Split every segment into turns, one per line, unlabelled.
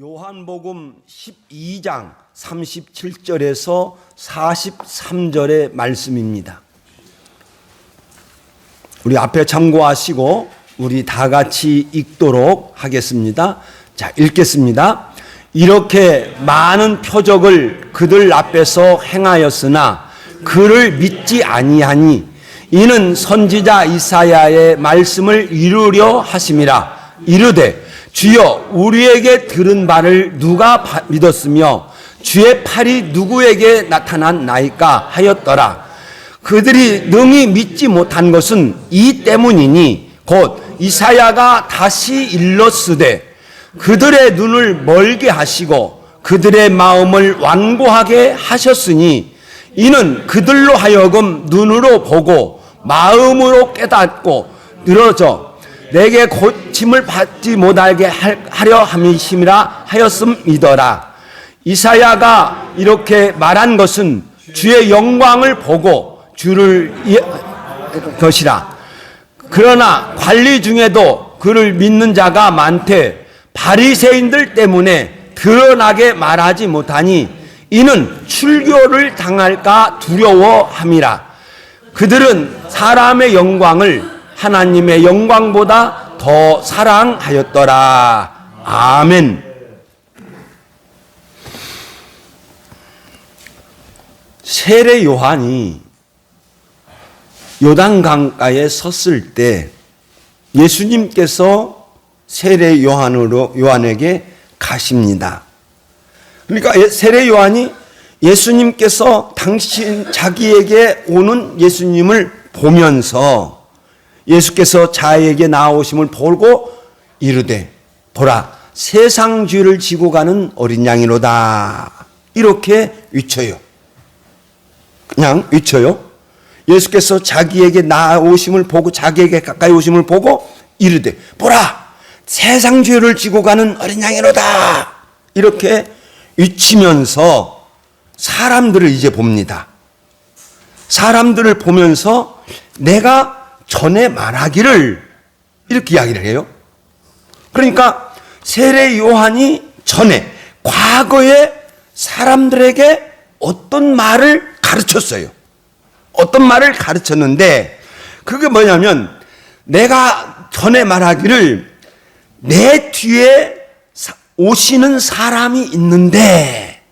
요한복음 12장 37절에서 43절의 말씀입니다. 우리 앞에 참고하시고 우리 다 같이 읽도록 하겠습니다. 자, 읽겠습니다. 이렇게 많은 표적을 그들 앞에서 행하였으나 그를 믿지 아니하니 이는 선지자 이사야의 말씀을 이루려 하심이라. 이르되 주여 우리에게 들은 바를 누가 믿었으며 주의 팔이 누구에게 나타났나이까 하였더라. 그들이 능히 믿지 못한 것은 이 때문이니 곧 이사야가 다시 일렀으되 그들의 눈을 멀게 하시고 그들의 마음을 완고하게 하셨으니 이는 그들로 하여금 눈으로 보고 마음으로 깨닫고 늘어져 내게 고침을 받지 못하게 하려 함이심이라 하였음이더라. 이사야가 이렇게 말한 것은 주의 영광을 보고 주를 것이라. 그러나 관리 중에도 그를 믿는 자가 많되 바리새인들 때문에 드러나게 말하지 못하니 이는 출교를 당할까 두려워함이라. 그들은 사람의 영광을 하나님의 영광보다 더 사랑하였더라. 아멘. 세례 요한이 요단강가에 섰을 때 예수님께서 세례 요한에게 가십니다. 그러니까 세례 요한이 예수님께서 자기에게 오는 예수님을 보면서 예수께서 자에게 나오심을 보고 이르되 보라 세상 죄를 지고 가는 어린 양이로다. 이렇게 외쳐요. 그냥 외쳐요. 예수께서 자기에게 나오심을 보고 자기에게 가까이 오심을 보고 이르되 보라 세상 죄를 지고 가는 어린 양이로다. 이렇게 외치면서 사람들을 이제 봅니다. 사람들을 보면서 내가 전에 말하기를 이렇게 이야기를 해요. 그러니까 세례 요한이 전에 과거에 사람들에게 어떤 말을 가르쳤어요. 어떤 말을 가르쳤는데 그게 뭐냐면 내가 전에 말하기를 내 뒤에 오시는 사람이 있는데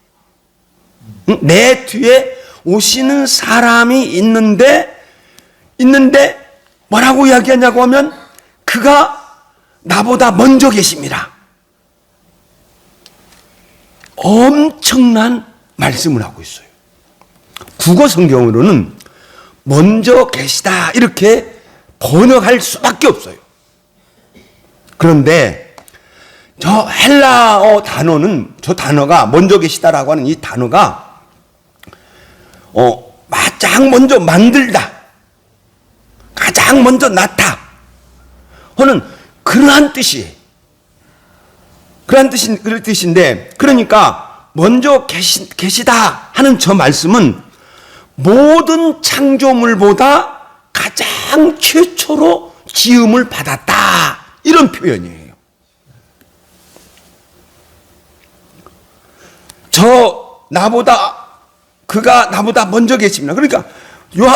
내 뒤에 오시는 사람이 있는데 뭐라고 이야기하냐고 하면 그가 나보다 먼저 계십니다. 엄청난 말씀을 하고 있어요. 국어 성경으로는 먼저 계시다 이렇게 번역할 수밖에 없어요. 그런데 저 헬라어 단어는 저 단어가 먼저 계시다라고 하는 이 단어가 가장 먼저 만들다 가장 먼저 낳다 하는 그러한 뜻이에요. 그런 뜻인데 그러니까 먼저 계시다 하는 저 말씀은 모든 창조물보다 가장 최초로 지음을 받았다 이런 표현이에요. 그가 나보다 먼저 계십니다. 그러니까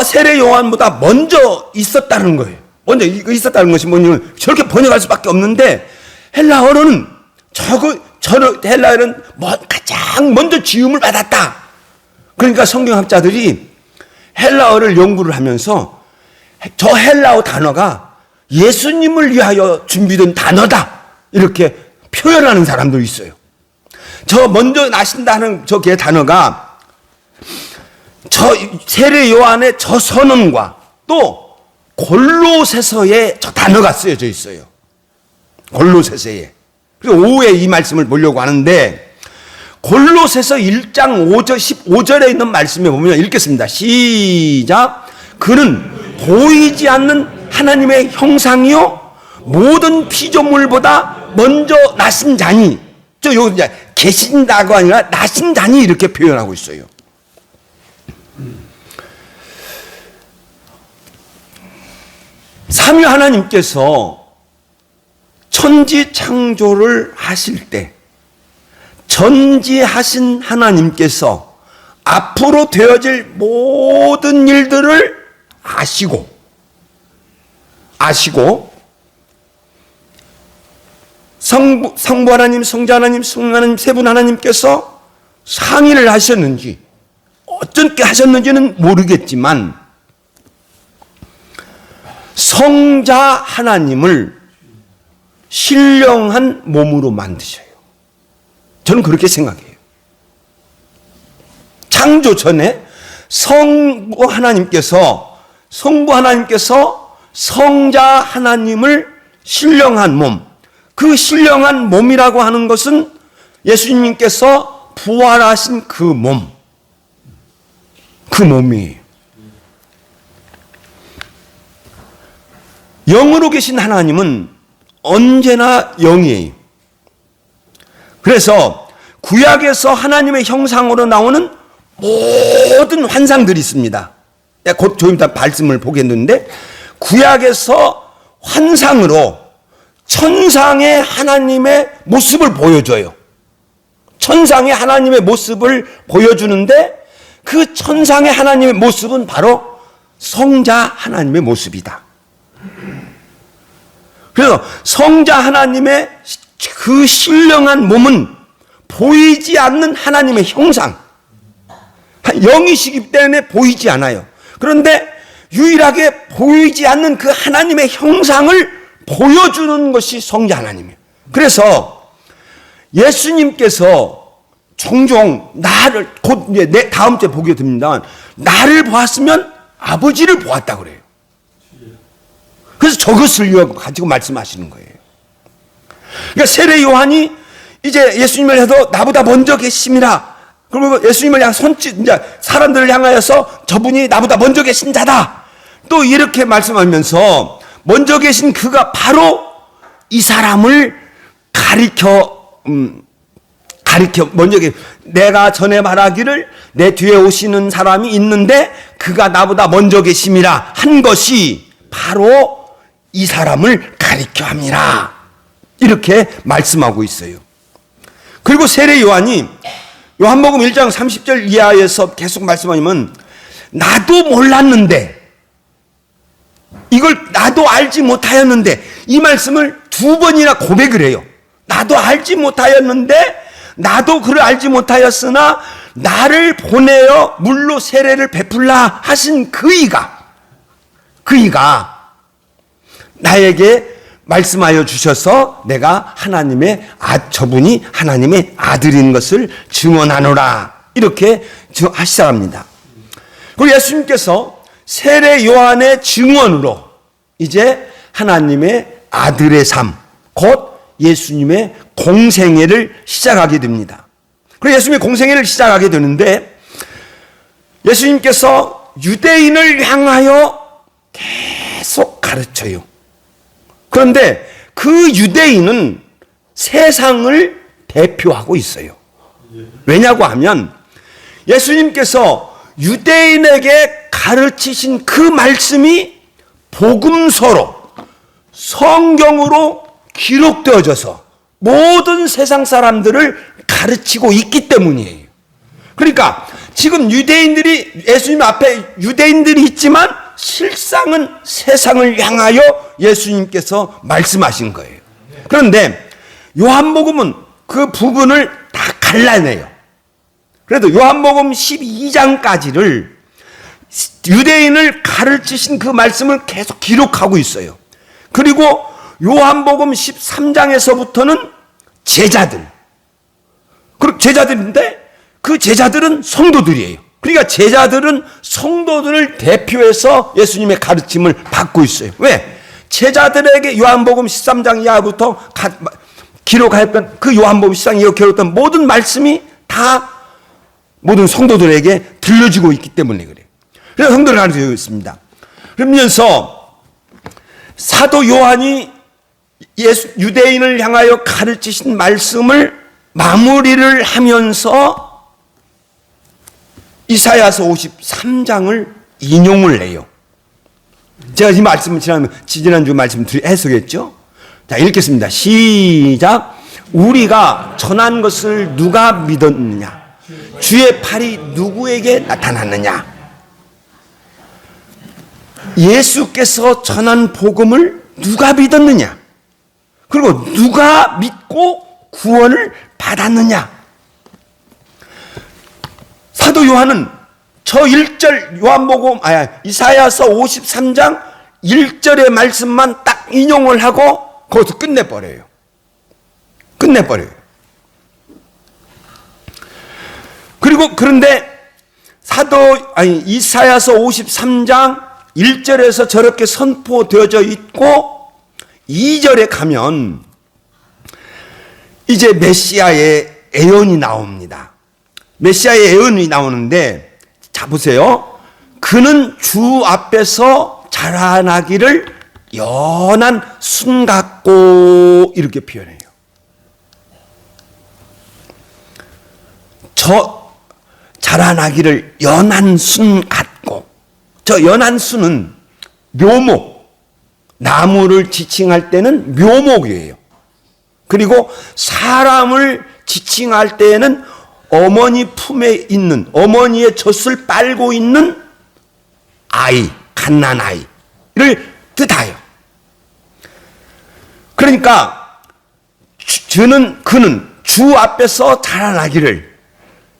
세례 요한보다 먼저 있었다는 거예요. 먼저 있었다는 것이 뭐냐면 저렇게 번역할 수밖에 없는데 헬라어로는 헬라어는 가장 먼저 지음을 받았다. 그러니까 성경학자들이 헬라어를 연구를 하면서 저 헬라어 단어가 예수님을 위하여 준비된 단어다 이렇게 표현하는 사람도 있어요. 저 먼저 나신다는 저 단어가 저 세례 요한의 저 선언과 또 골로새서에 저 단어가 쓰여져 있어요. 골로새서에. 그리고 오후에 이 말씀을 보려고 하는데 골로새서 1장 15절에 있는 말씀에 보면 읽겠습니다. 시작. 그는 보이지 않는 하나님의 형상이요 모든 피조물보다 먼저 나신 자니 여기 이제 계신다고 아니라 나신 자니 이렇게 표현하고 있어요. 삼위 하나님께서 천지 창조를 하실 때 전지하신 하나님께서 앞으로 되어질 모든 일들을 아시고 성부 하나님, 성자 하나님, 성령 하나님 세 분 하나님께서 상의를 하셨는지 어떻게 하셨는지는 모르겠지만 성자 하나님을 신령한 몸으로 만드셔요. 저는 그렇게 생각해요. 창조 전에 성부 하나님께서 성자 하나님을 신령한 몸, 그 신령한 몸이라고 하는 것은 예수님께서 부활하신 그 몸이에요. 영으로 계신 하나님은 언제나 영이에요. 그래서 구약에서 하나님의 형상으로 나오는 모든 환상들이 있습니다. 곧 좀 이따 말씀을 보겠는데, 구약에서 환상으로 천상의 하나님의 모습을 보여줘요. 천상의 하나님의 모습을 보여주는데, 그 천상의 하나님의 모습은 바로 성자 하나님의 모습이다. 그래서 성자 하나님의 그 신령한 몸은 보이지 않는 하나님의 형상, 영이시기 때문에 보이지 않아요. 그런데 유일하게 보이지 않는 그 하나님의 형상을 보여주는 것이 성자 하나님이에요. 그래서 예수님께서 종종 나를, 곧 이제 다음 주에 보게 됩니다. 나를 보았으면 아버지를 보았다 그래요. 그래서 저것을 가지고 말씀하시는 거예요. 그러니까 세례 요한이 이제 예수님을 해서 나보다 먼저 계심이라, 그리고 예수님을 향해 이제 사람들을 향하여서 저분이 나보다 먼저 계신 자다, 또 이렇게 말씀하면서 먼저 계신 그가 바로 이 사람을 가리켜 먼저 내가 전에 말하기를 내 뒤에 오시는 사람이 있는데 그가 나보다 먼저 계심이라 한 것이 바로 이 사람을 가리켜 함이라, 이렇게 말씀하고 있어요. 그리고 세례 요한이 요한복음 1장 30절 이하에서 계속 말씀하면 나도 몰랐는데, 이걸 나도 알지 못하였는데, 이 말씀을 두 번이나 고백을 해요. 나도 알지 못하였는데, 나도 그를 알지 못하였으나 나를 보내어 물로 세례를 베풀라 하신 그이가 나에게 말씀하여 주셔서 내가 저분이 하나님의 아들인 것을 증언하노라, 이렇게 하시랍니다. 그리고 예수님께서 세례 요한의 증언으로 이제 하나님의 아들의 삶, 곧 예수님의 공생애를 시작하게 됩니다. 그리고 예수님의 공생애를 시작하게 되는데, 예수님께서 유대인을 향하여 계속 가르쳐요. 그런데 그 유대인은 세상을 대표하고 있어요. 왜냐고 하면 예수님께서 유대인에게 가르치신 그 말씀이 복음서로, 성경으로 기록되어져서 모든 세상 사람들을 가르치고 있기 때문이에요. 그러니까 지금 예수님 앞에 유대인들이 있지만 실상은 세상을 향하여 예수님께서 말씀하신 거예요. 그런데 요한복음은 그 부분을 다 갈라내요. 그래도 요한복음 12장까지를 유대인을 가르치신 그 말씀을 계속 기록하고 있어요. 그리고 요한복음 13장에서부터는 제자들, 그리고 제자들인데 그 제자들은 성도들이에요. 그러니까 제자들은 성도들을 대표해서 예수님의 가르침을 받고 있어요. 왜? 제자들에게 요한복음 13장 이하부터 기록했던 그 요한복음 13장 이하 기록했던 모든 말씀이 다 모든 성도들에게 들려지고 있기 때문에 그래요. 그래서 성도를 가르치고 있습니다. 그러면서 사도 요한이 유대인을 향하여 가르치신 말씀을 마무리를 하면서 이사야서 53장을 인용을 해요. 제가 이 말씀을 지난주 말씀 해석했죠. 자, 읽겠습니다. 시작. 우리가 전한 것을 누가 믿었느냐? 주의 팔이 누구에게 나타났느냐? 예수께서 전한 복음을 누가 믿었느냐? 그리고 누가 믿고 구원을 받았느냐? 사도 요한은 저 1절 이사야서 53장 1절의 말씀만 딱 인용을 하고 거기서 끝내버려요. 그런데 이사야서 53장 1절에서 저렇게 선포되어져 있고 2절에 가면 이제 메시아의 예언이 나옵니다. 메시아의 예언이 나오는데, 자 보세요. 그는 주 앞에서 자라나기를 연한 순 같고, 이렇게 표현해요. 저 자라나기를 연한 순 같고, 저 연한 순은 묘목, 나무를 지칭할 때는 묘목이에요. 그리고 사람을 지칭할 때에는 어머니 품에 있는, 어머니의 젖을 빨고 있는 아이, 갓난아이를 뜻하여. 그러니까 그는 주 앞에서 자라나기를,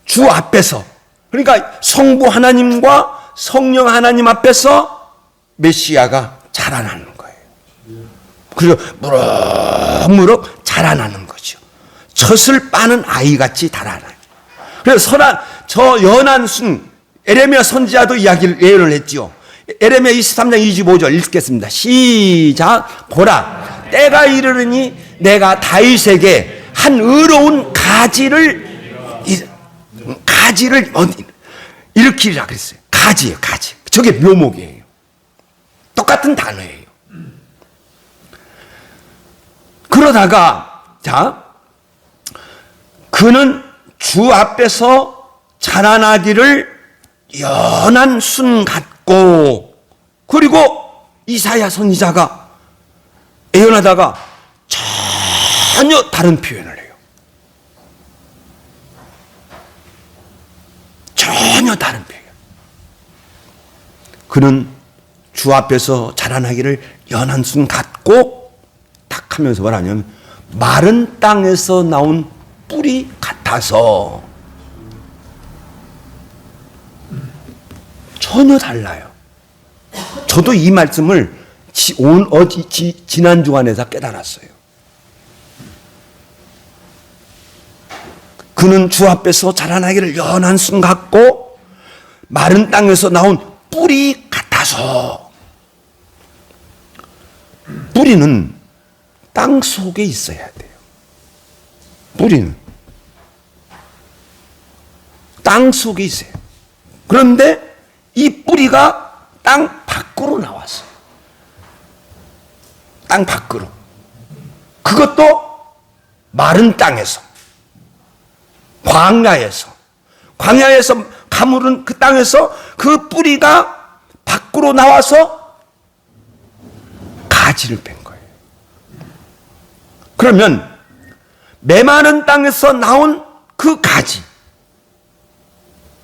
주 앞에서, 그러니까 성부 하나님과 성령 하나님 앞에서 메시아가 자라나는 거예요. 그리고 무럭무럭 자라나는 거죠. 젖을 빠는 아이같이 자라나요. 그래서 저 연한 순, 에레미야 선지자도 예언을 했지요. 에레미야 23장 25절 읽겠습니다. 시작. 보라, 때가 이르르니 내가 다윗에게 한 의로운 가지를 일으키리라 그랬어요. 가지예요, 가지. 저게 묘목이에요. 똑같은 단어예요. 그러다가, 그는 주 앞에서 자라나기를 연한 순 같고, 그리고 이사야 선지자가 예언하다가 전혀 다른 표현을 해요. 전혀 다른 표현. 그는 주 앞에서 자라나기를 연한 순 같고, 딱 하면서 뭐라냐면 마른 땅에서 나온 뿌리 같아서. 전혀 달라요. 저도 이 말씀을 지난 주간에서 깨달았어요. 그는 주 앞에서 자라나기를 연한 순 같고 마른 땅에서 나온 뿌리 같아서. 뿌리는 땅 속에 있어야 돼요. 뿌리는 땅 속에 있어요. 그런데 이 뿌리가 땅 밖으로 나왔어요. 땅 밖으로. 그것도 마른 땅에서, 광야에서 가물은 그 땅에서 그 뿌리가 밖으로 나와서 가지를 뺀 거예요. 그러면 메마른 땅에서 나온 그 가지,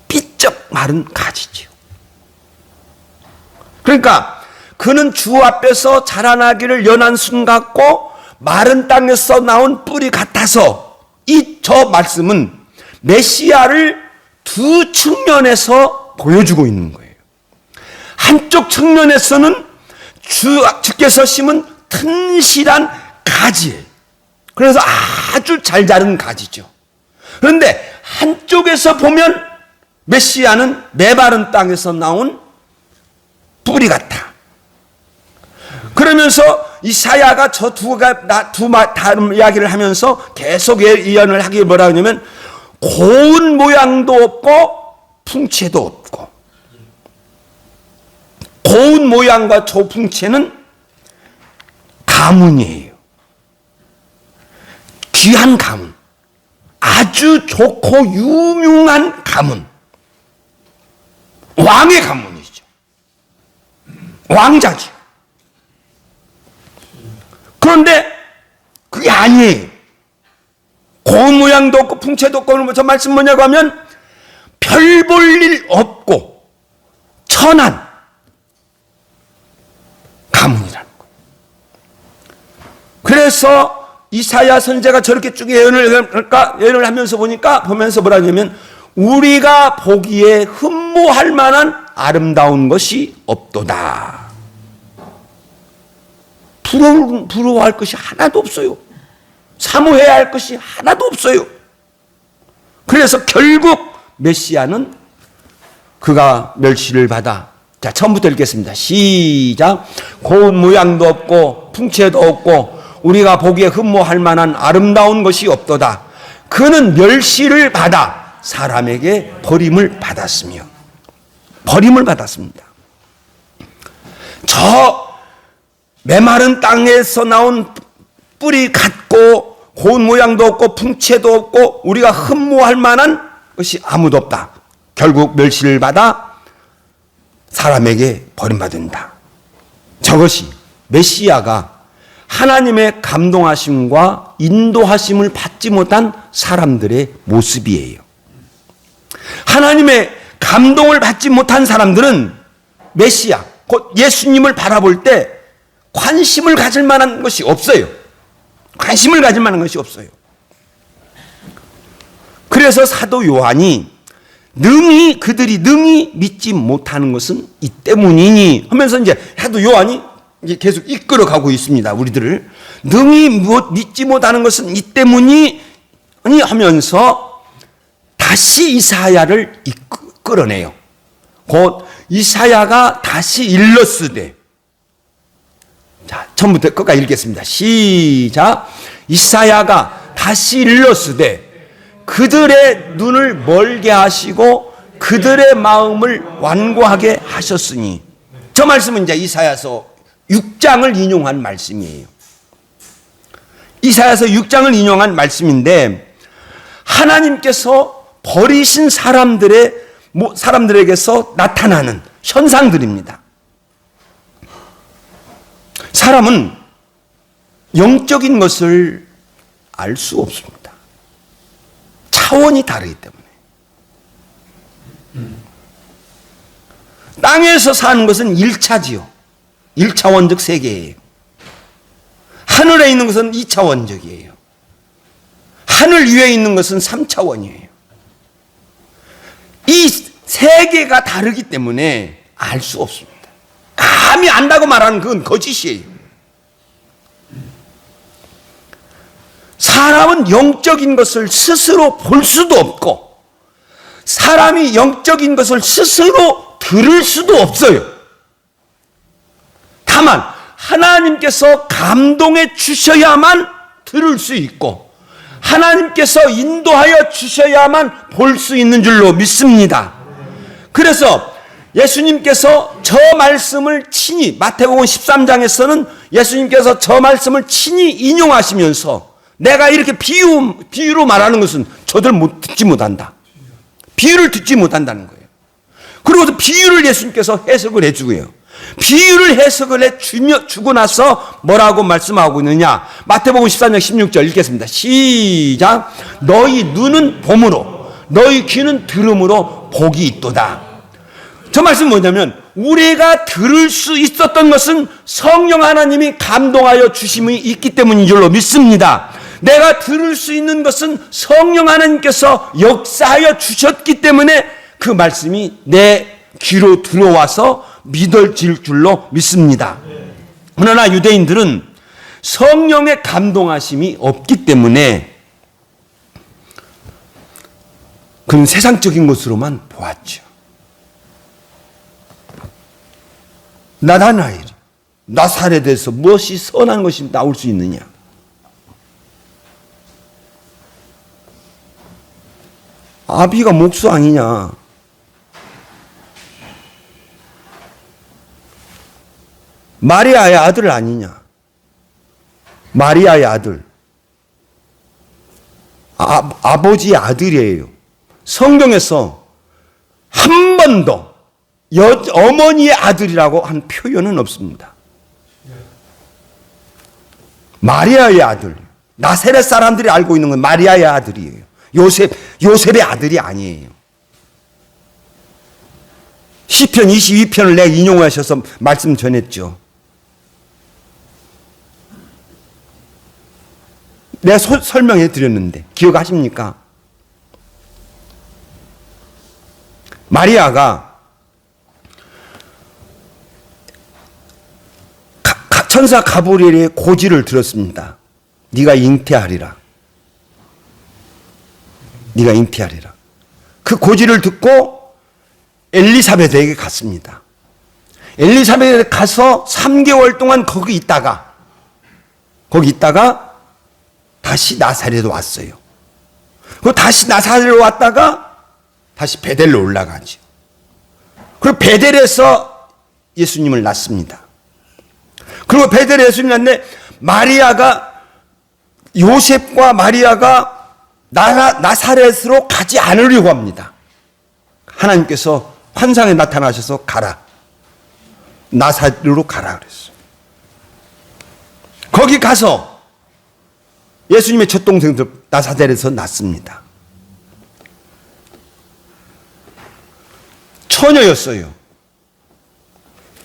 삐쩍 마른 가지지요. 그러니까 그는 주 앞에서 자라나기를 연한 순 같고 마른 땅에서 나온 뿌리 같아서, 저 말씀은 메시아를 두 측면에서 보여주고 있는 거예요. 한쪽 측면에서는 주께서 심은 튼실한 가지예요. 그래서 아주 잘 자른 가지죠. 그런데 한쪽에서 보면 메시아는 메마른 땅에서 나온 뿌리 같아. 그러면서 이사야가 저 다른 이야기를 하면서 계속 예언을 하기 뭐라 하냐면 고운 모양도 없고 풍채도 없고, 고운 모양과 저 풍채는 가문이에요. 귀한 가문, 아주 좋고 유명한 가문, 왕의 가문이죠. 왕자죠. 그런데 그게 아니에요. 고운 모양도 없고 풍채도 없고, 저 말씀 뭐냐고 하면 별 볼 일 없고 천한 가문이라는 거예요. 그래서 이사야 선지자가 저렇게 쭉 예언을 하면서 보면서 뭐라냐면, 우리가 보기에 흠모할 만한 아름다운 것이 없도다. 부러워할 것이 하나도 없어요. 사모해야 할 것이 하나도 없어요. 그래서 결국 메시아는 그가 멸시를 받아. 자, 처음부터 읽겠습니다. 시작. 고운 모양도 없고 풍채도 없고 우리가 보기에 흠모할 만한 아름다운 것이 없도다. 그는 멸시를 받아 사람에게 버림을 받았으며, 버림을 받았습니다. 저 메마른 땅에서 나온 뿌리 같고 고운 모양도 없고 풍채도 없고 우리가 흠모할 만한 것이 아무도 없다. 결국 멸시를 받아 사람에게 버림받는다. 저것이 메시아가 하나님의 감동하심과 인도하심을 받지 못한 사람들의 모습이에요. 하나님의 감동을 받지 못한 사람들은 메시아, 곧 예수님을 바라볼 때 관심을 가질 만한 것이 없어요. 관심을 가질 만한 것이 없어요. 그래서 사도 요한이 그들이 능히 믿지 못하는 것은 이 때문이니 하면서 이제 사도 요한이 이제 계속 이끌어가고 있습니다. 우리들을 능히 믿지 못하는 것은 이 때문이니 하면서 다시 이사야를 끌어내요. 곧 이사야가 다시 일렀으되, 자, 처음부터 끝까지 읽겠습니다. 시작. 이사야가 다시 일렀으되 그들의 눈을 멀게 하시고 그들의 마음을 완고하게 하셨으니. 저 말씀은 이제 이사야서 6장을 인용한 말씀이에요. 이사야서 6장을 인용한 말씀인데, 하나님께서 버리신 사람들에게서 나타나는 현상들입니다. 사람은 영적인 것을 알 수 없습니다. 차원이 다르기 때문에. 땅에서 사는 것은 1차지요. 1차원적 세계예요. 하늘에 있는 것은 2차원적이에요. 하늘 위에 있는 것은 3차원이에요. 이 세계가 다르기 때문에 알 수 없습니다. 감히 안다고 말하는 그건 거짓이에요. 사람은 영적인 것을 스스로 볼 수도 없고, 사람이 영적인 것을 스스로 들을 수도 없어요. 다만 하나님께서 감동해 주셔야만 들을 수 있고, 하나님께서 인도하여 주셔야만 볼 수 있는 줄로 믿습니다. 그래서 예수님께서 저 말씀을 친히, 마태복음 13장에서는 예수님께서 저 말씀을 친히 인용하시면서, 내가 이렇게 비유로 말하는 것은 저들 듣지 못한다. 비유를 듣지 못한다는 거예요. 그리고 비유를 예수님께서 해석을 해주고요. 비유를 해석을 해주고 나서 뭐라고 말씀하고 있느냐. 마태복음 13장 16절 읽겠습니다. 시작. 너희 눈은 봄으로 너희 귀는 들음으로 복이 있도다. 저 말씀은 뭐냐면, 우리가 들을 수 있었던 것은 성령 하나님이 감동하여 주심이 있기 때문인 줄로 믿습니다. 내가 들을 수 있는 것은 성령 하나님께서 역사하여 주셨기 때문에 그 말씀이 내 귀로 들어와서 믿어질 줄로 믿습니다. 그러나 유대인들은 성령의 감동하심이 없기 때문에 그는 세상적인 것으로만 보았죠. 나사렛에서 무엇이 선한 것이 나올 수 있느냐? 아비가 목수 아니냐? 마리아의 아들 아니냐? 마리아의 아들. 아버지의 아들이에요. 성경에서 한 번도 어머니의 아들이라고 한 표현은 없습니다. 마리아의 아들. 나사렛 사람들이 알고 있는 건 마리아의 아들이에요. 요셉의 아들이 아니에요. 시편 22편을 내가 인용하셔서 말씀 전했죠. 내가 설명해 드렸는데 기억하십니까? 마리아가 천사 가브리엘의 고지를 들었습니다. 네가 잉태하리라. 네가 잉태하리라. 그 고지를 듣고 엘리사벳에게 갔습니다. 엘리사벳에 가서 3개월 동안 거기 있다가 다시 나사렛에 왔어요. 그리고 다시 나사렛에 왔다가 다시 베델로 올라가죠. 그리고 베델에서 예수님을 낳습니다. 그리고 베델에 예수님을 낳는데 요셉과 마리아가 나사렛으로 가지 않으려고 합니다. 하나님께서 환상에 나타나셔서 가라. 나사렛으로 가라 그랬어요. 거기 가서 예수님의 첫 동생들 나사렛에서 낳습니다. 처녀였어요.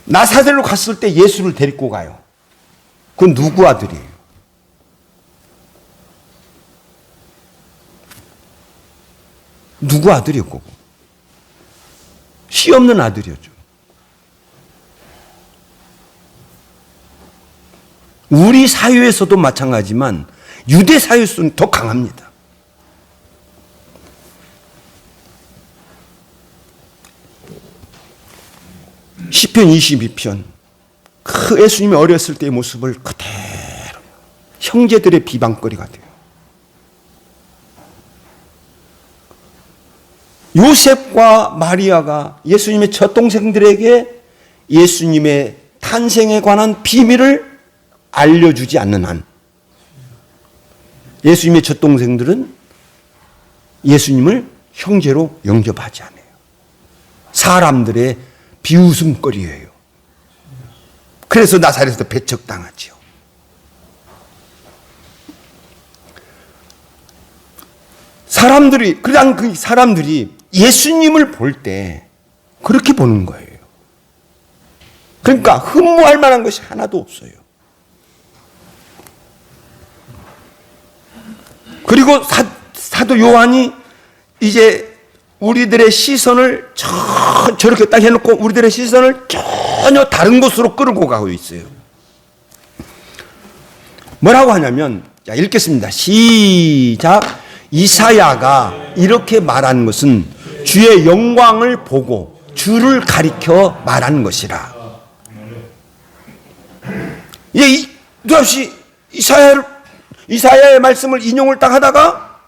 나사렛으로 갔을 때 예수를 데리고 가요. 그건 누구 아들이에요? 누구 아들이었고? 씨 없는 아들이었죠. 우리 사회에서도 마찬가지지만 유대 사회에서는 더 강합니다. 시편 22편 그 예수님이 어렸을 때의 모습을 그대로 형제들의 비방거리가 돼요. 요셉과 마리아가 예수님의 첫 동생들에게 예수님의 탄생에 관한 비밀을 알려주지 않는 한 예수님의 첫 동생들은 예수님을 형제로 영접하지 않아요. 사람들의 비웃음거리예요. 그래서 나사렛에서 배척당하지요. 그냥 그 사람들이 예수님을 볼 때 그렇게 보는 거예요. 그러니까 흠모할 만한 것이 하나도 없어요. 그리고 사도 요한이 이제 우리들의 시선을 저렇게 딱 해놓고 우리들의 시선을 전혀 다른 곳으로 끌고 가고 있어요. 뭐라고 하냐면, 자, 읽겠습니다. 시작. 이사야가 이렇게 말한 것은 주의 영광을 보고 주를 가리켜 말한 것이라. 예, 누없이 이사야의 말씀을 인용을 딱 하다가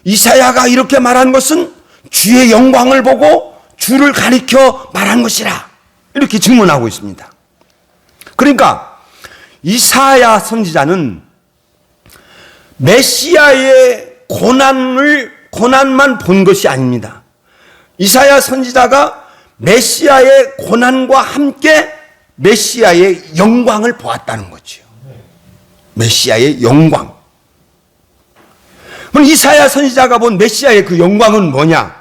이사야가 이렇게 말한 것은 주의 영광을 보고 주를 가리켜 말한 것이라. 이렇게 증문하고 있습니다. 그러니까 이사야 선지자는 메시아의 고난만 본 것이 아닙니다. 이사야 선지자가 메시아의 고난과 함께 메시아의 영광을 보았다는 거죠. 메시아의 영광. 그럼 이사야 선지자가 본 메시아의 그 영광은 뭐냐?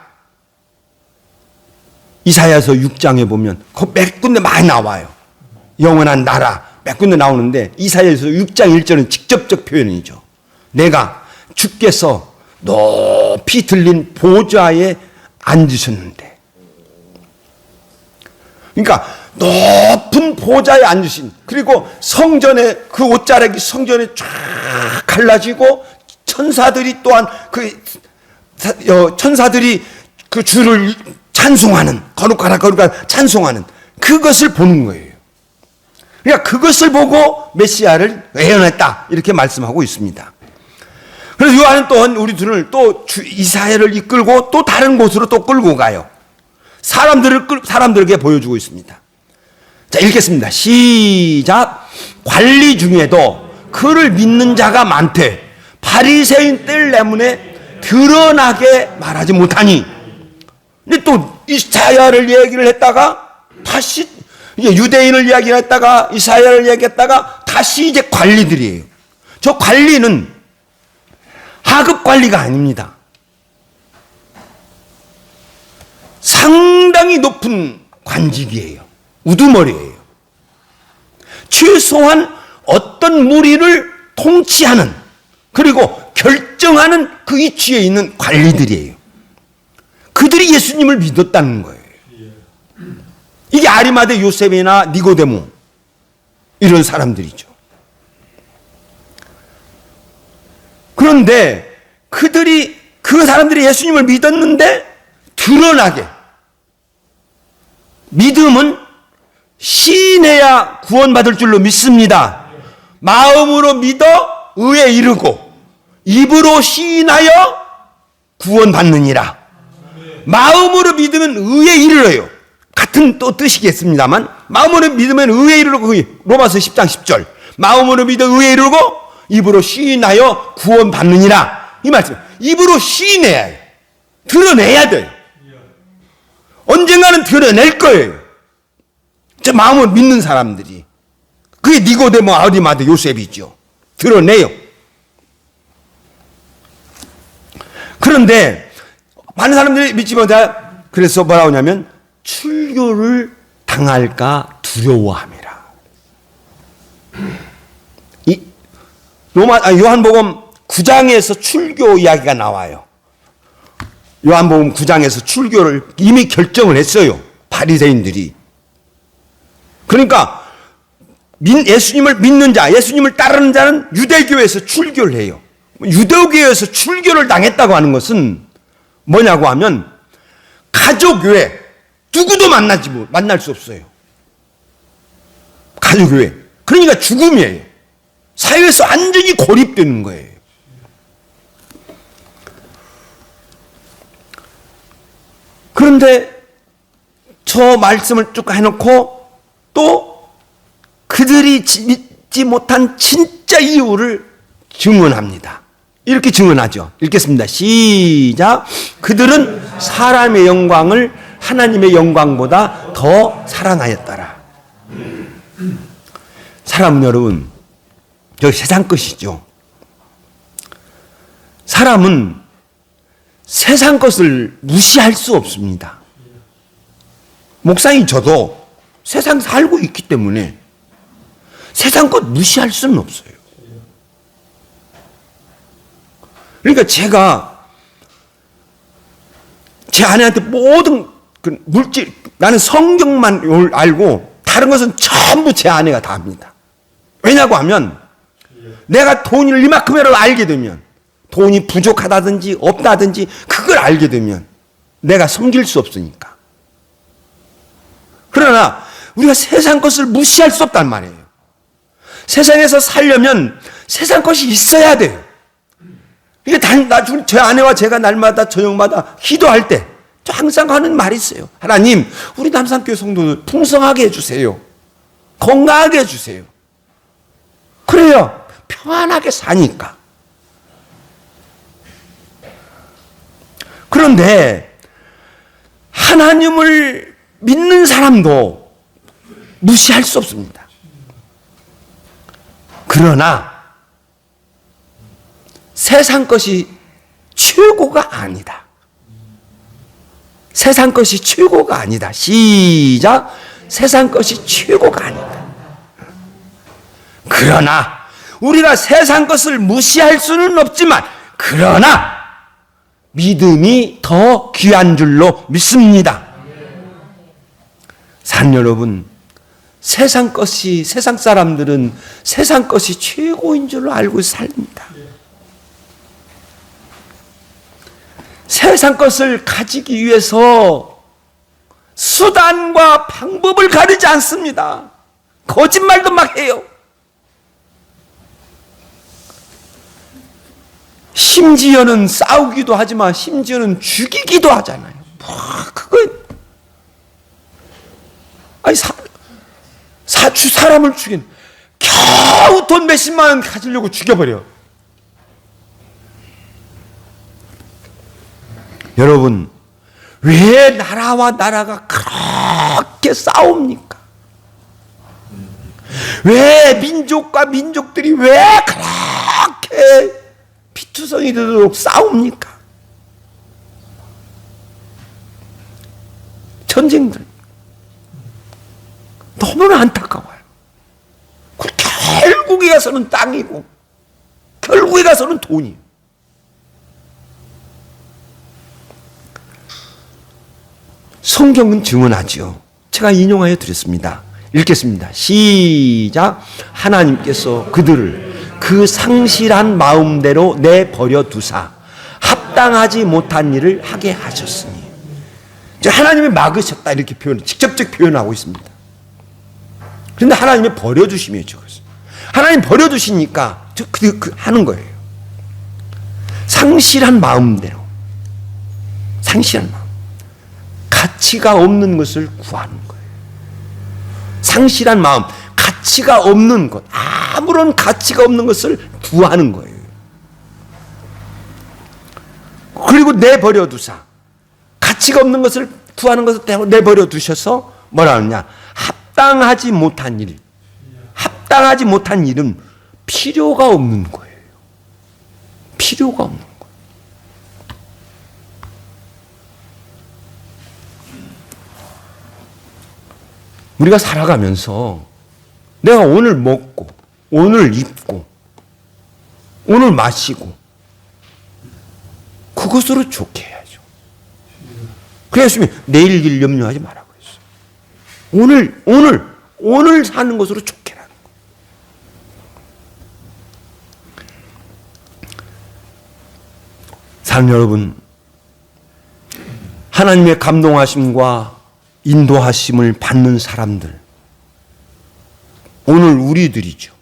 이사야서 6장에 보면 그 몇 군데 많이 나와요. 영원한 나라 몇 군데 나오는데 이사야서 6장 1절은 직접적 표현이죠. 내가 주께서 높이 들린 보좌에 앉으셨는데, 그러니까 높은 보좌에 앉으신, 그리고 성전에 그 옷자락이 성전에 쫙 갈라지고 천사들이 또한 천사들이 그 주를 찬송하는, 거룩하라 찬송하는 그것을 보는 거예요. 그러니까 그것을 보고 메시아를 예언했다 이렇게 말씀하고 있습니다. 그래서 요한은 또한 우리 둘을 또 이사야를 이끌고 또 다른 곳으로 또 끌고 가요. 사람들에게 보여주고 있습니다. 자, 읽겠습니다. 시작. 관리 중에도 그를 믿는 자가 많되 바리새인 뜰 때문에 드러나게 말하지 못하니. 근데 또 이사야를 얘기를 했다가 다시 유대인을 이야기했다가 이사야를 얘기했다가 다시 이제 관리들이에요. 저 관리는 하급 관리가 아닙니다. 상당히 높은 관직이에요. 우두머리예요. 최소한 어떤 무리를 통치하는, 그리고 결정하는 그 위치에 있는 관리들이에요. 그들이 예수님을 믿었다는 거예요. 이게 아리마대 요셉이나 니고데모 이런 사람들이죠. 그런데 그 사람들이 예수님을 믿었는데 드러나게, 믿음은 시인해야 구원받을 줄로 믿습니다. 마음으로 믿어 의에 이르고 입으로 시인하여 구원받느니라. 마음으로 믿으면 의에 이르러요. 같은 또 뜻이겠습니다만, 마음으로 믿으면 의에 이르고, 로마서 10장 10절. 마음으로 믿어 의에 이르고 입으로 시인하여 구원받느니라. 이 말씀. 입으로 시인해야 해요. 드러내야 돼요. 언젠가는 드러낼 거예요. 저 마음을 믿는 사람들이. 그게 니고데모, 아리마대 요셉이죠. 드러내요. 그런데 많은 사람들이 믿지 못해. 그래서 뭐라고 하냐면 출교를 당할까 두려워함이라. 요한복음 9장에서 출교 이야기가 나와요. 요한복음 9장에서 출교를 이미 결정을 했어요. 바리새인들이. 그러니까 예수님을 믿는 자, 예수님을 따르는 자는 유대교에서 출교를 해요. 유대교에서 출교를 당했다고 하는 것은 뭐냐고 하면 가족교회, 누구도 만날 수 없어요. 가족교회. 그러니까 죽음이에요. 사회에서 완전히 고립되는 거예요. 그런데 저 말씀을 쭉 해놓고 또 그들이 믿지 못한 진짜 이유를 증언합니다. 이렇게 증언하죠. 읽겠습니다. 시작. 그들은 사람의 영광을 하나님의 영광보다 더 사랑하였더라. 사람은 여러분, 저기 세상 것이죠. 사람은 세상 것을 무시할 수 없습니다. 목사님 저도 세상 살고 있기 때문에 세상 것 무시할 수는 없어요. 그러니까 제가 제 아내한테 모든 그 물질, 나는 성경만 알고 다른 것은 전부 제 아내가 다 합니다. 왜냐고 하면 내가 돈을 이만큼이라도 알게 되면, 돈이 부족하다든지 없다든지 그걸 알게 되면 내가 섬길 수 없으니까. 그러나 우리가 세상 것을 무시할 수 없단 말이에요. 세상에서 살려면 세상 것이 있어야 돼요. 이게 제 아내와 제가 날마다 저녁마다 기도할 때 항상 하는 말이 있어요. 하나님, 우리 남산교회 성도들 풍성하게 해주세요. 건강하게 해주세요. 그래요. 평안하게 사니까. 그런데 하나님을 믿는 사람도 무시할 수 없습니다. 그러나 세상 것이 최고가 아니다. 세상 것이 최고가 아니다. 시작. 세상 것이 최고가 아니다. 그러나 우리가 세상 것을 무시할 수는 없지만, 그러나 믿음이 더 귀한 줄로 믿습니다. 산 여러분, 세상 사람들은 세상 것이 최고인 줄로 알고 삽니다. 세상 것을 가지기 위해서 수단과 방법을 가리지 않습니다. 거짓말도 막 해요. 심지어는 싸우기도 하지만 심지어는 죽이기도 하잖아요. 아니 사람을 겨우 돈 몇십만 원 가지려고 죽여버려. 여러분, 왜 나라와 나라가 그렇게 싸웁니까? 왜 민족과 민족들이 왜 그렇게 투성이 되도록 싸웁니까? 전쟁들. 너무나 안타까워요. 결국에 가서는 땅이고, 결국에 가서는 돈이에요. 성경은 증언하지요. 제가 인용하여 드렸습니다. 읽겠습니다. 시작. 하나님께서 그들을 그 상실한 마음대로 내버려 두사 합당하지 못한 일을 하게 하셨으니. 하나님이 막으셨다 이렇게 직접적 표현하고 있습니다. 그런데 하나님이 버려두심이죠. 하나님 버려두시니까 하는 거예요. 상실한 마음대로. 상실한 마음. 가치가 없는 것을 구하는 거예요. 상실한 마음, 가치가 없는 것, 아무런 가치가 없는 것을 구하는 거예요. 그리고 내버려 두사, 가치가 없는 것을 구하는 것을 내버려 두셔서 뭐라 하느냐? 합당하지 못한 일. 합당하지 못한 일은 필요가 없는 거예요. 필요가 없는 거예요. 우리가 살아가면서 내가 오늘 먹고, 오늘 입고, 오늘 마시고, 그것으로 좋게 해야죠. 그래서 내일 일 염려하지 말라고 했어요. 오늘 사는 것으로 좋게 하는 거예요. 사랑하는 여러분, 하나님의 감동하심과 인도하심을 받는 사람들, 오늘 우리들이죠.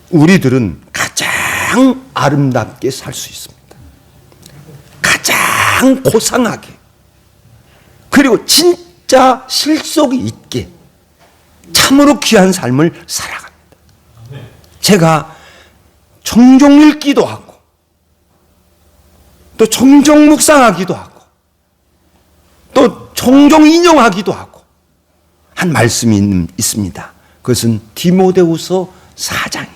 우리들은 가장 아름답게 살 수 있습니다. 가장 고상하게, 그리고 진짜 실속이 있게 참으로 귀한 삶을 살아갑니다. 제가 종종 읽기도 하고 또 종종 묵상하기도 하고 또 종종 인용하기도 하고 한 말씀이 있습니다. 그것은 디모데후서 4장이에요.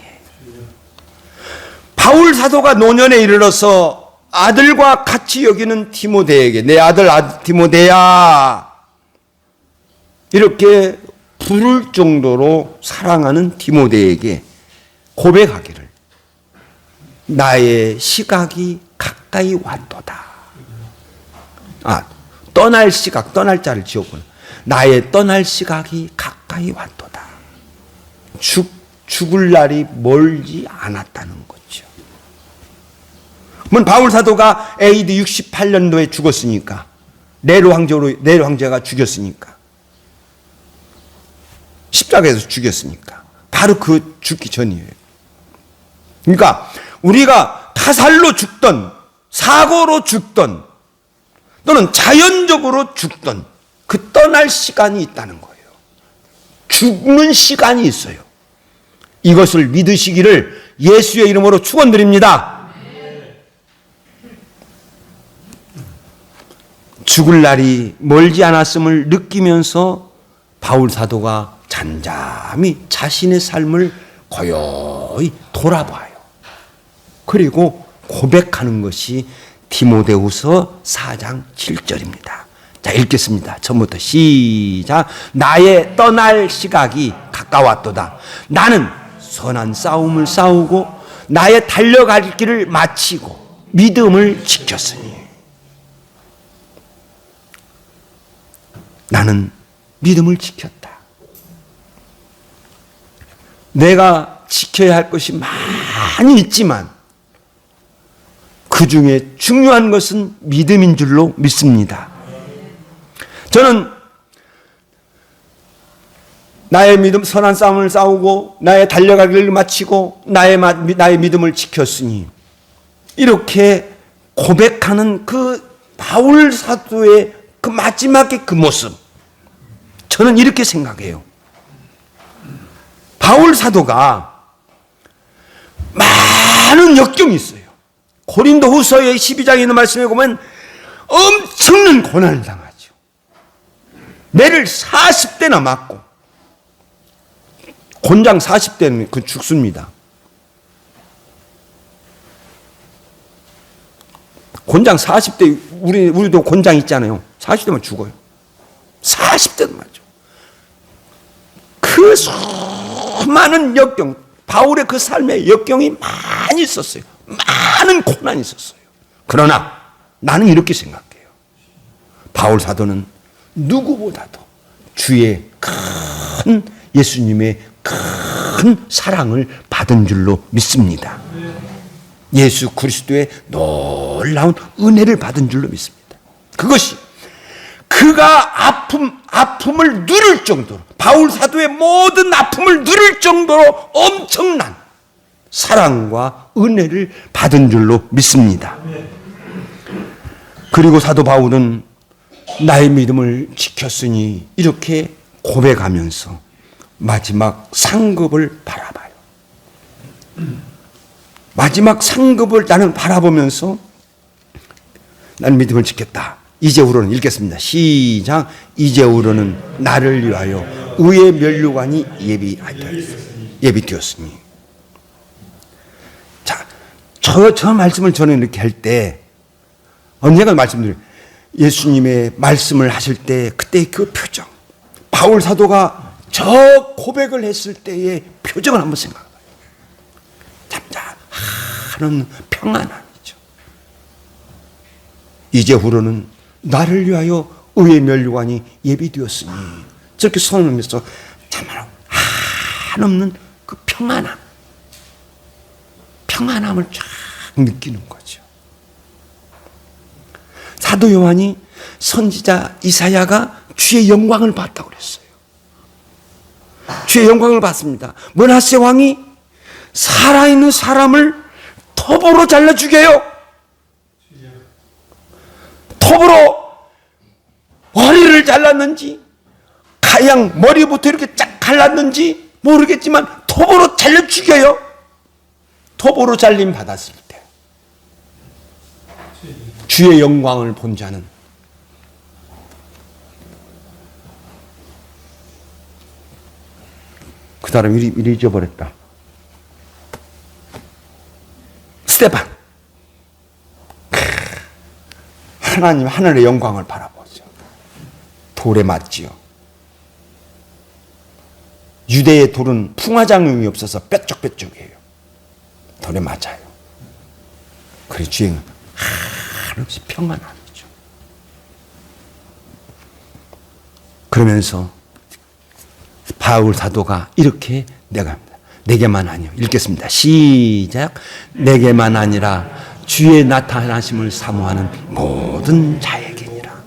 바울 사도가 노년에 이르러서 아들과 같이 여기는 디모데에게, 내 아들 디모데야, 이렇게 부를 정도로 사랑하는 디모데에게 고백하기를, 나의 시각이 가까이 왔도다. 떠날 시각, 떠날 자를 지었구나. 나의 떠날 시각이 가까이 왔도다. 죽을 날이 멀지 않았다는 거죠. 바울 사도가 AD 68년도에 죽었으니까, 네로 황제가 죽였으니까, 십자가에서 죽였으니까, 바로 그 죽기 전이에요. 그러니까 우리가 타살로 죽던, 사고로 죽던, 또는 자연적으로 죽던 그 떠날 시간이 있다는 거예요. 죽는 시간이 있어요. 이것을 믿으시기를 예수의 이름으로 축원드립니다. 죽을 날이 멀지 않았음을 느끼면서 바울 사도가 잠잠히 자신의 삶을 고요히 돌아봐요. 그리고 고백하는 것이 디모데후서 4장 7절입니다. 자, 읽겠습니다. 처음부터 시작. 나의 떠날 시각이 가까웠도다. 나는 선한 싸움을 싸우고 나의 달려갈 길을 마치고 믿음을 지켰으니. 나는 믿음을 지켰다. 내가 지켜야 할 것이 많이 있지만 그 중에 중요한 것은 믿음인 줄로 믿습니다. 저는 나의 믿음, 선한 싸움을 싸우고 나의 달려갈 길을 마치고 나의 믿음을 지켰으니, 이렇게 고백하는 그 바울 사도의 그 마지막의 그 모습, 저는 이렇게 생각해요. 바울 사도가 많은 역경이 있어요. 고린도 후서의 12장에 있는 말씀에 보면 엄청난 고난을 당하죠. 매를 40대나 맞고, 곤장 40대는 그 죽습니다. 곤장 40대, 우리도 곤장 있잖아요. 40대면 죽어요. 40대도 맞죠. 그 수많은 역경, 바울의 그 삶에 역경이 많이 있었어요. 많은 고난이 있었어요. 그러나 나는 이렇게 생각해요. 바울 사도는 누구보다도 주의 큰 예수님의 큰 사랑을 받은 줄로 믿습니다. 예수 그리스도의 놀라운 은혜를 받은 줄로 믿습니다. 그것이 그가 아픔을 누릴 정도로, 바울 사도의 모든 아픔을 누릴 정도로 엄청난 사랑과 은혜를 받은 줄로 믿습니다. 그리고 사도 바울은 나의 믿음을 지켰으니 이렇게 고백하면서 마지막 상급을 바라봐요. 마지막 상급을 나는 바라보면서 나는 믿음을 지켰다. 이제후로는 읽겠습니다. 시작. 이제후로는 나를 위하여 의의 면류관이 예비되었으니. 자, 저 말씀을 저는 이렇게 할 때 언젠가 말씀드려요. 예수님의 말씀을 하실 때 그때 그 표정, 바울 사도가 저 고백을 했을 때의 표정을 한번 생각해봐요. 잠잠한 평안함이죠. 이제후로는 나를 위하여 의의 면류관이 예비되었으니, 저렇게 선언하면서 참으로 한없는 그 평안함을 쫙 느끼는 거죠. 사도 요한이 선지자 이사야가 주의 영광을 봤다고 그랬어요. 주의 영광을 봤습니다. 므낫세 왕이 살아있는 사람을 톱으로 잘라 죽여요. 톱으로 머리를 잘랐는지, 가양 머리부터 이렇게 쫙 갈랐는지 모르겠지만 톱으로 잘라 죽여요. 톱으로 잘림 받았을 때 주의 영광을 본 자는 그 사람 이리 잊어버렸다. 스테반. 하나님 하늘의 영광을 바라보죠. 돌에 맞지요. 유대의 돌은 풍화작용이 없어서 뾰족뾰족해요. 돌에 맞아요. 그래서 주행은 한없이 평안함이죠. 그러면서 바울 사도가 이렇게 내게만 아니요. 읽겠습니다. 시작. 내게만 아니라 주의 나타나심을 사모하는 모든 자에게니라.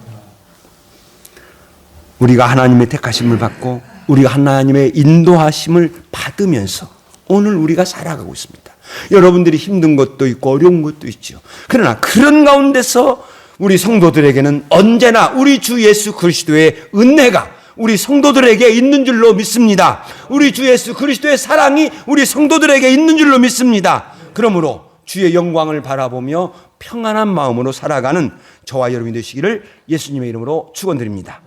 우리가 하나님의 택하심을 받고 우리가 하나님의 인도하심을 받으면서 오늘 우리가 살아가고 있습니다. 여러분들이 힘든 것도 있고 어려운 것도 있죠. 그러나 그런 가운데서 우리 성도들에게는 언제나 우리 주 예수 그리스도의 은혜가 우리 성도들에게 있는 줄로 믿습니다. 우리 주 예수 그리스도의 사랑이 우리 성도들에게 있는 줄로 믿습니다. 그러므로 주의 영광을 바라보며 평안한 마음으로 살아가는 저와 여러분이 되시기를 예수님의 이름으로 축원드립니다.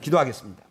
기도하겠습니다.